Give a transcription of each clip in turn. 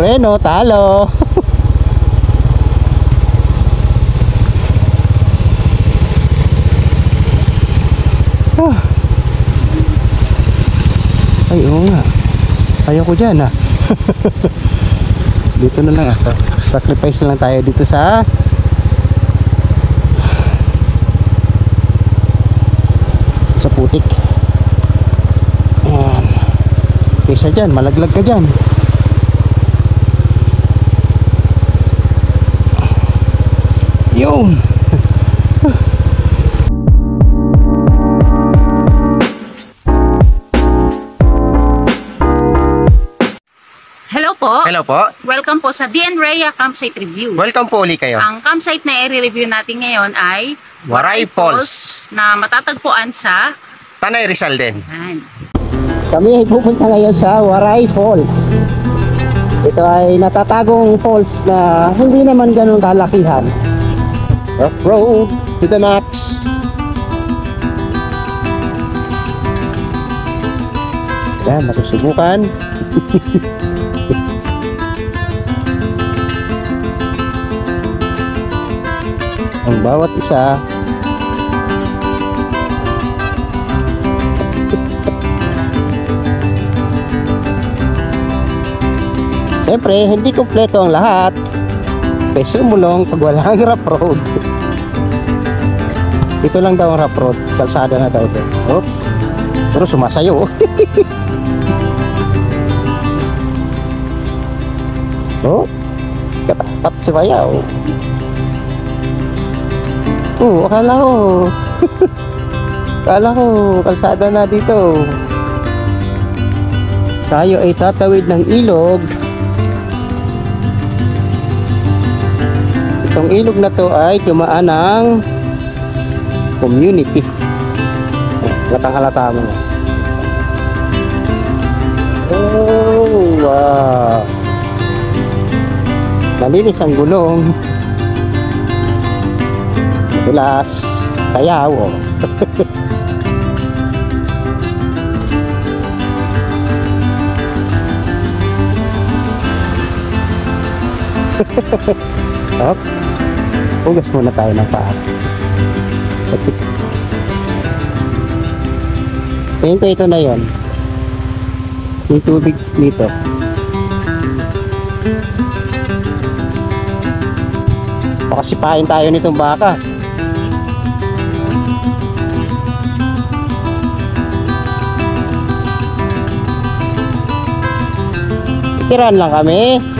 Moreno, talo. Ay, oo nga. Ayaw ko dyan Dito na lang sacrifice na lang tayo dito sa putik. Ayan. Kesa dyan, malaglag ka dyan. Yun. Hello po. Hello po. Welcome po sa DN Rhea Campsite Review. Welcome po uli kayo. Ang campsite na i-review natin ngayon ay Waray Falls na matatagpuan sa Tanay Rizal din. Yan. Kami ay pupunta ngayon sa Waray Falls. Ito ay natatagong falls na hindi naman ganun kalakihan. Rough road to the max. Yan, masusubukan. Ang bawat isa siyempre hindi kompleto ang lahat kasi sumulong pag walang rough road. Ito lang daw ang rough road, kalsada na daw ito. Oh, pero sumasayo. Oh, katapat si Bayaw. Oh, akala ko kalsada na dito. Tayo ay tatawid ng ilog. Itong ilog na to ay dumaan ng community. Halatang-halata mo. Oh, wow. Malinis ang gulong. Tulas, sayaw. Oh. Up. Hugas muna tayo ng paa. Tingin ko ito na yon. Yung tubig dito. Pakasipain tayo nitong baka. Tiran lang kami.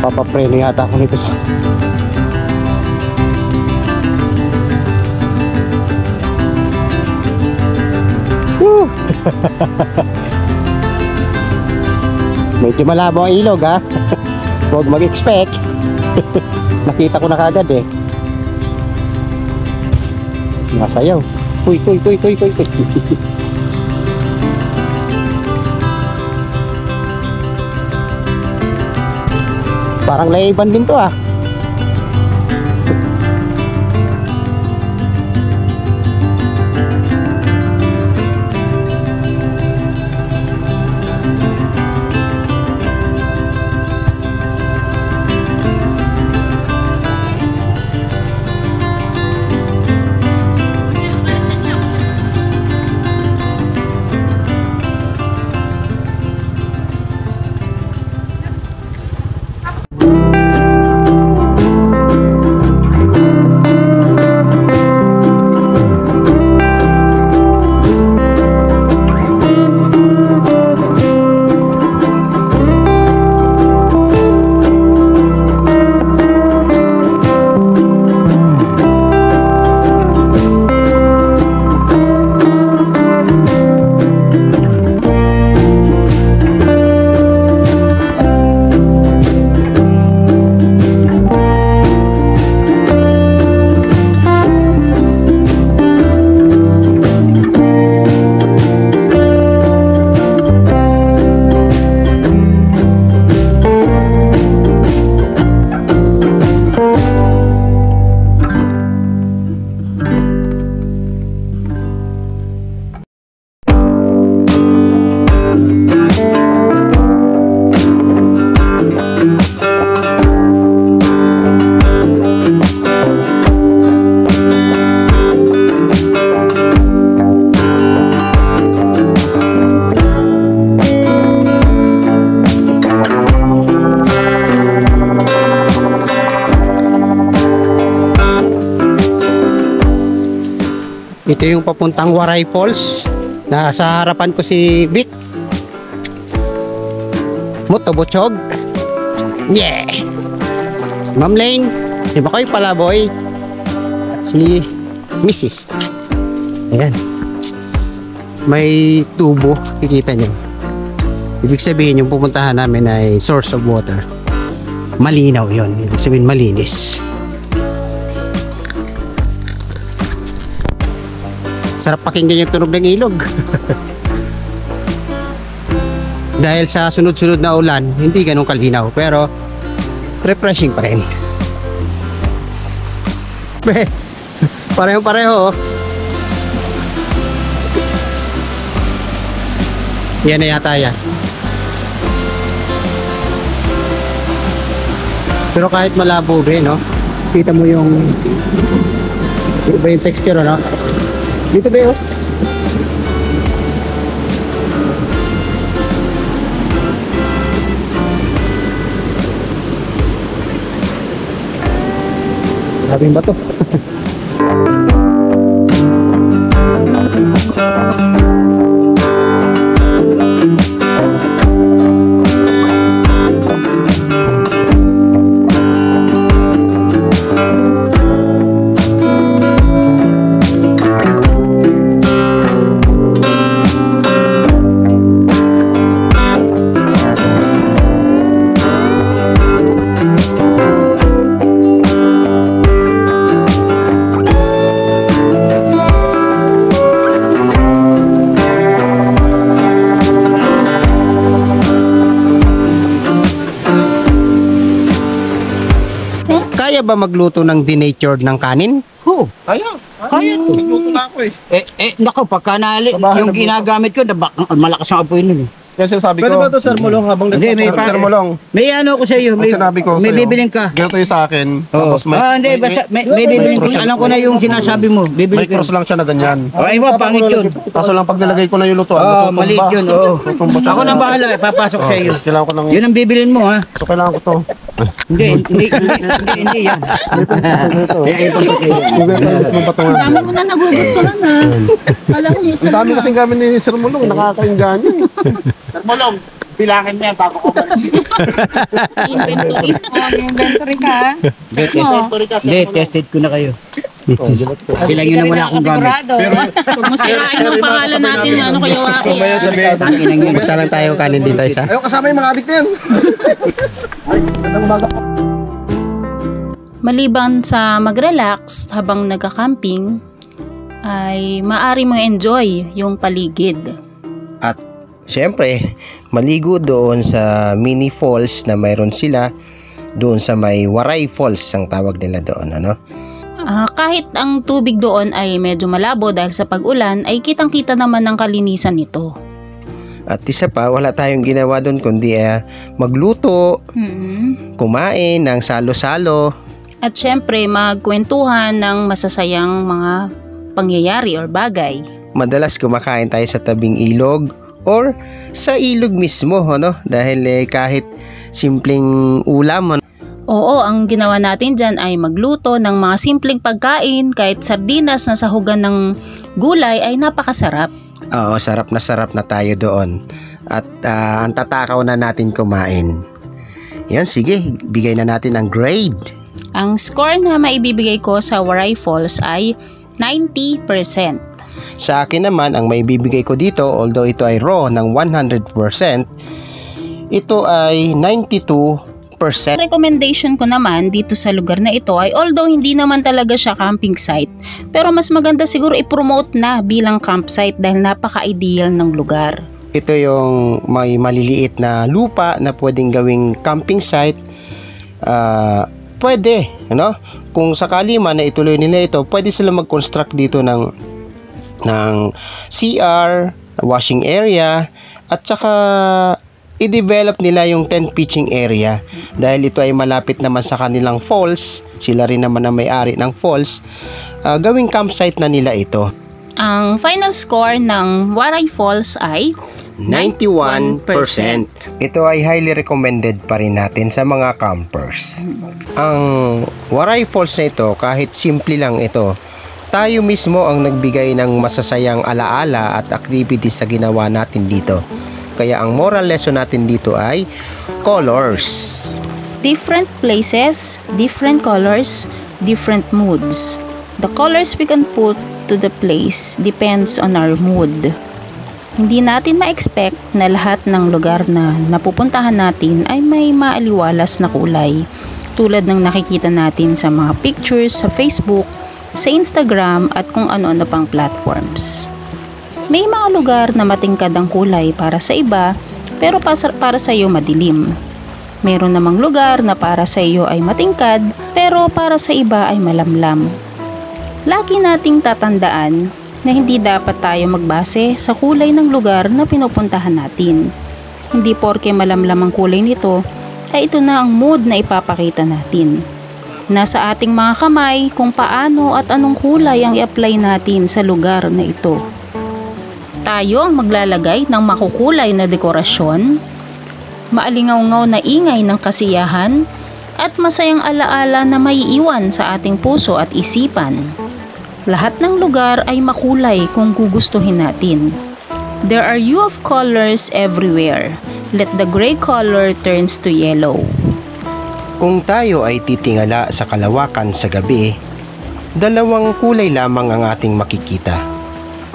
Papapreno yata ako nito sa medyo malabo ang ilog ha. Huwag mag-expect. Nakita ko na kagad eh. Masayaw. Kuy. Parang laiban din to ah. Ito yung papuntang Waray Falls. Nasa harapan ko si Vic. Motobochog. Yeah! Si Ma'am Lane, si Bakoy Palaboy, at si Mrs. Ayan. May tubo, kikita nyo. Ibig sabihin yung pupuntahan namin ay source of water. Malinaw yon, ibig sabihin malinis. Sarap pakinggan yung tunog ng ilog. Dahil sa sunod-sunod na ulan, hindi ganun kalinaw, pero refreshing pa rin. Pareho-pareho. Yan na yata yan. Pero kahit malabo rin, no? Kita mo yung iba yung texture, no? Dito ba yun? Sabing ba to? Kaya ba magluto ng denatured ng kanin? Oo, kaya. Kaya. Nagluto na ako eh. Nako, pagka Babahan yung na ginagamit ko, malakas ang apoy nun eh. Kaya sinasabi ko. Pwede ba ito, Sir Mulong, habang Hindi, may nagpapasok? Sir Mulong, May ano ko sa iyo, ang sinabi ko may sa'yo, bibiling ka. ganito yung sa akin. Oo. Tapos may, Hindi, basta may bibiling ko. Alam ko na yung sinasabi mo. may Bibili ko. cross lang siya na ganyan. Ay, mo, pangit yun. Kaso lang pag nilagay ko na yung lutuan, Oo, lututumba. maliit yun. Oo. Lututumba siya. Ako na bahala, papasok sa iyo. Kailangan ko ng... Yun ang bibilin mo, ha? So, kailangan ko to. Hindi yan. Kaya yung pagkakaya. Gusto mo ba ito nga? Dami mo na nagugustuhan na. Kala ko yung isa Ang dami kasing gamit ni Sir Mulong, nakakainggan yun. Sir Mulong, bilangin niya bago ko malis. inventory. Inventory ka. Hindi, tested ko na kayo. Ilang yun na wala akong gamit. Huwag mo sirain yung pangalan natin. Ano kayo waki? Basta lang tayo kanin dito isa. Ayaw kasama yung mga adik na yan. Maliban sa mag-relax habang nagka-camping, ay maaari mo enjoy yung paligid. At syempre, maligo doon sa mini falls na mayroon sila doon sa may Waray Falls ang tawag nila doon, ano? Kahit ang tubig doon ay medyo malabo dahil sa pag-ulan, ay kitang-kita naman ng kalinisan nito. At isa pa, wala tayong ginawa doon kundi magluto, kumain ng salo-salo. At syempre, magkwentuhan ng masasayang mga pangyayari or bagay. Madalas kumakain tayo sa tabing ilog or sa ilog mismo, ano? Dahil kahit simpleng ulam, Oo, ang ginawa natin dyan ay magluto ng mga simpleng pagkain, kahit sardinas na sahugan ng gulay ay napakasarap. oo, sarap na tayo doon. At ang tatakaw na natin kumain. Yan, sige, bigay na natin ang grade. Ang score na maibibigay ko sa Waray Falls ay 90%. Sa akin naman, ang maibibigay ko dito, although ito ay raw ng 100%, ito ay 92%. Recommendation ko naman dito sa lugar na ito ay although hindi naman talaga siya camping site, pero mas maganda siguro i-promote na bilang campsite dahil napaka-ideal ng lugar. Ito yung may maliliit na lupa na pwedeng gawing camping site. Pwede, ano? Kung sakali man na ituloy nila ito, pwede sila mag-construct dito ng CR, washing area, at saka i-develop nila yung tent pitching area dahil ito ay malapit naman sa kanilang falls. Sila rin naman ang may-ari ng falls. Gawing campsite na nila ito. Ang final score ng Waray Falls ay 91%. Ito ay highly recommended pa rin natin sa mga campers. Ang Waray Falls na ito, kahit simple lang ito, tayo mismo ang nagbigay ng masasayang alaala at activities sa ginawa natin dito. Kaya ang moral lesson natin dito ay colors. Different places, different colors, different moods. The colors we can put to the place depends on our mood. Hindi natin ma-expect na lahat ng lugar na napupuntahan natin ay may maaliwalas na kulay. Tulad ng nakikita natin sa mga pictures sa Facebook, sa Instagram at kung ano-ano pang platforms. May mga lugar na matingkad ang kulay para sa iba, pero para sa iyo madilim. Meron namang lugar na para sa iyo ay matingkad, pero para sa iba ay malamlam. Lagi nating tatandaan na hindi dapat tayo magbase sa kulay ng lugar na pinupuntahan natin. Hindi porke malamlam ang kulay nito, ay ito na ang mood na ipapakita natin. Nasa ating mga kamay kung paano at anong kulay ang i-apply natin sa lugar na ito. Tayo ang maglalagay ng makukulay na dekorasyon, maalingaw-ngaw na ingay ng kasiyahan, at masayang alaala na maiiwan sa ating puso at isipan. Lahat ng lugar ay makulay kung gugustuhin natin. There are hue of colors everywhere. Let the gray color turns to yellow. Kung tayo ay titingala sa kalawakan sa gabi, dalawang kulay lamang ang ating makikita.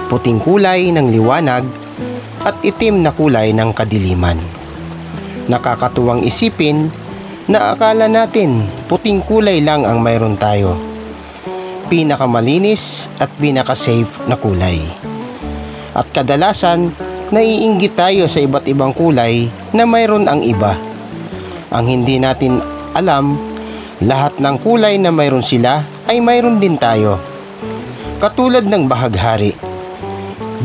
Puting kulay ng liwanag at itim na kulay ng kadiliman. Nakakatuwang isipin na akala natin puting kulay lang ang mayroon tayo. Pinakamalinis at pinaka-safe na kulay. At kadalasan, naiinggit tayo sa iba't ibang kulay na mayroon ang iba. Ang hindi natin alam, lahat ng kulay na mayroon sila ay mayroon din tayo. Katulad ng bahaghari.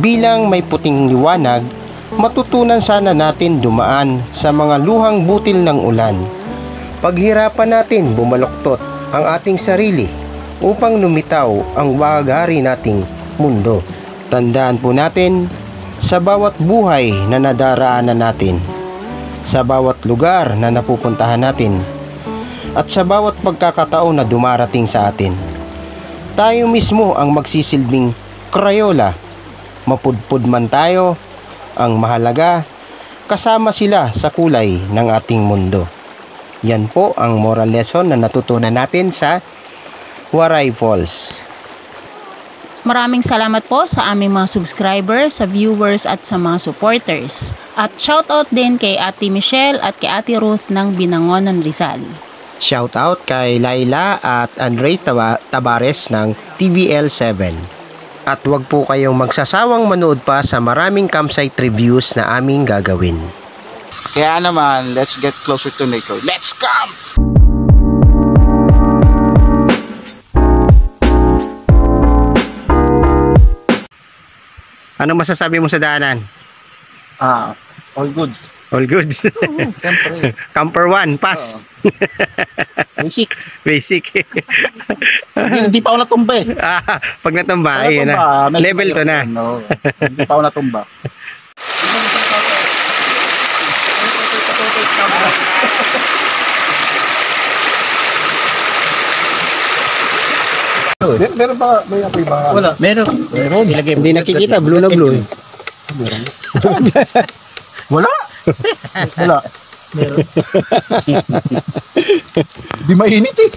Bilang may puting liwanag, matutunan sana natin dumaan sa mga luhang butil ng ulan. Paghirapan natin bumaluktot ang ating sarili upang lumitaw ang bahaghari nating mundo. Tandaan po natin, sa bawat buhay na nadaraanan natin, sa bawat lugar na napupuntahan natin, at sa bawat pagkakataon na dumarating sa atin, tayo mismo ang magsisilbing Crayola. Mapudpud man tayo, ang mahalaga, kasama sila sa kulay ng ating mundo. Yan po ang moral lesson na natutunan natin sa Waray Falls. Maraming salamat po sa aming mga subscribers, sa viewers at sa mga supporters. At shoutout din kay Ate Michelle at kay Ate Ruth ng Binangonan, Rizal. Shoutout kay Laila at Andre Tabares ng TVL7. At huwag po kayong magsasawang manood pa sa maraming campsite reviews na aming gagawin. Kaya naman, let's get closer to nature. Let's come! Anong masasabi mo sa daanan? All good. All goods. Siyempre. Camper 1, pass. Basic. Basic. Hindi pa ako natumba eh. Pag natumba, ayun na. Level 2 na. No, hindi pa ako natumba. Meron ba may apoy ba? Wala. Meron. Ilagay mo. Hindi nakikita, blue na blue. Wala. Wala. Di mainit eh.